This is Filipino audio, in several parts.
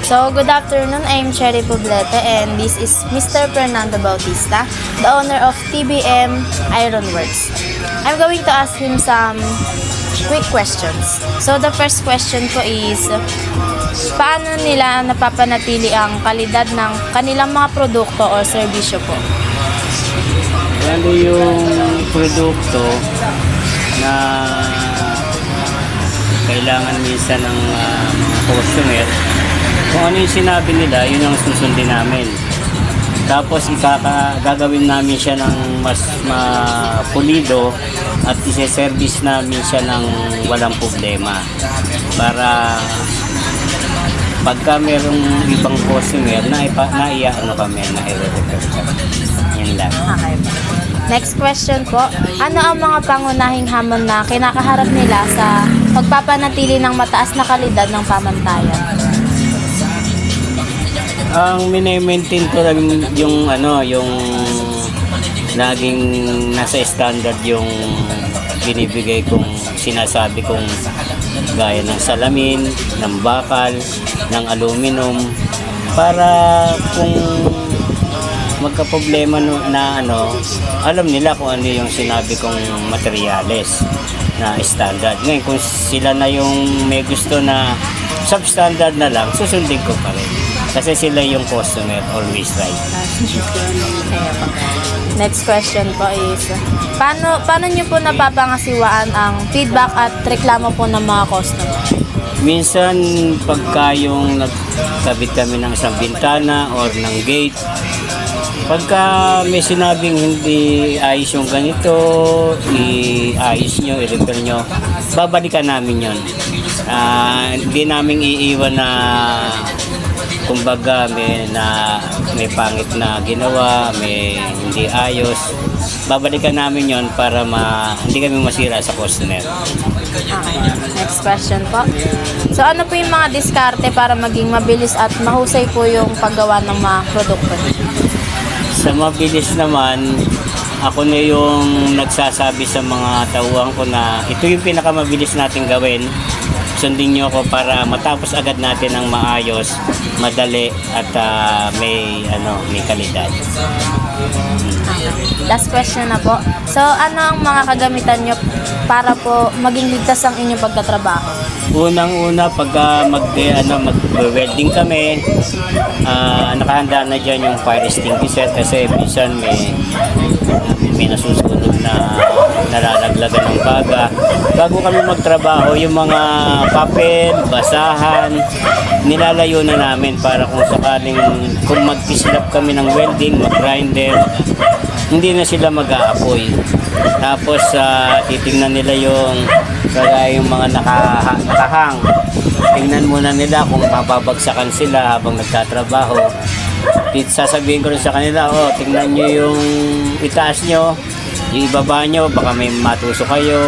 So, good afternoon. I'm Cherry Poblete and this is Mr. Fernando Bautista, the owner of TBM Ironworks. I'm going to ask him some quick questions. So, the first question ko is, paano nila napapanatili ang kalidad ng kanilang mga produkto o serbisyo po? Ano yung produkto na kailangan minsan ng mga customer, kung ano yung sinabi nila, yun ang susundin namin. Tapos gagawin namin siya ng mas mapulido at ise-service namin siya ng walang problema. Para pagka merong ibang customer na i-refer kami. Yan lang. Okay. Next question po, ano ang mga pangunahing hamon na kinakaharap nila sa pagpapanatili ng mataas na kalidad ng pamantayan? Ang mini-maintain ko lang yung yung naging nasa standard yung binibigay kong sinasabi kong gaya ng salamin, ng bakal, ng aluminum para kung magka-problema na alam nila kung ano yung sinabi kong materyales na standard. Ngayon kung sila na yung may gusto na substandard na lang, susundin ko pa rin. Kasi sila yung customer, always right. Next question po is, paano nyo po napapangasiwaan ang feedback at reklamo po ng mga customer? Minsan, pagka yung nagkabit kami ng isang bintana or ng gate, pagka may sinabing hindi ayos yung ganito, i-ayos nyo, i-repair nyo, babalikan namin yon. Hindi namin iiwan na kumbaga may pangit na ginawa, may hindi ayos. Babalikan namin yon para hindi kami masira sa customer. Okay. Next question po. So ano po yung mga diskarte para maging mabilis at mahusay po yung paggawa ng mga produkto? Sa mabilis naman, ako na yung nagsasabi sa mga tauhan ko na ito yung pinakamabilis natin gawin. Sundin nyo ako para matapos agad natin ng maayos, madali at may kalidad. Okay. Last question na po. So ano ang mga kagamitan nyo para po maging ligtas ang inyong pagtatrabaho? Unang-una pagka mag-welding kami, nakahanda na dyan yung fire extinguisher kasi minsan may nasusunog na nalalaglagan ng baga. Bago kami magtrabaho, yung mga papel, basahan, nilalayo na namin para kung sakaling kung mag-pislap kami ng welding, mag-grinder, hindi na sila mag-aapoy. Tapos titingnan nila yung mga nakahang. Tingnan muna nila kung mapabagsakan sila habang nagtatrabaho. Sasabihin ko rin sa kanila, tingnan nyo yung itaas nyo, yung ibaba nyo, baka may matusok kayo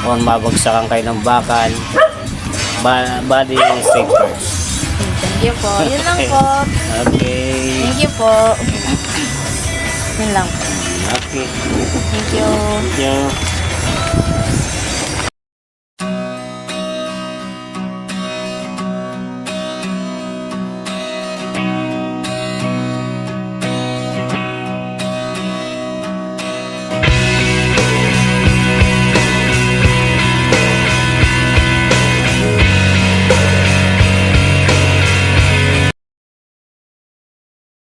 o mabagsakan kayo ng bakal. Body safe first. Thank you po. Yun lang po. Okay. Thank you po. Yun lang po. Okay. Thank you. Thank you.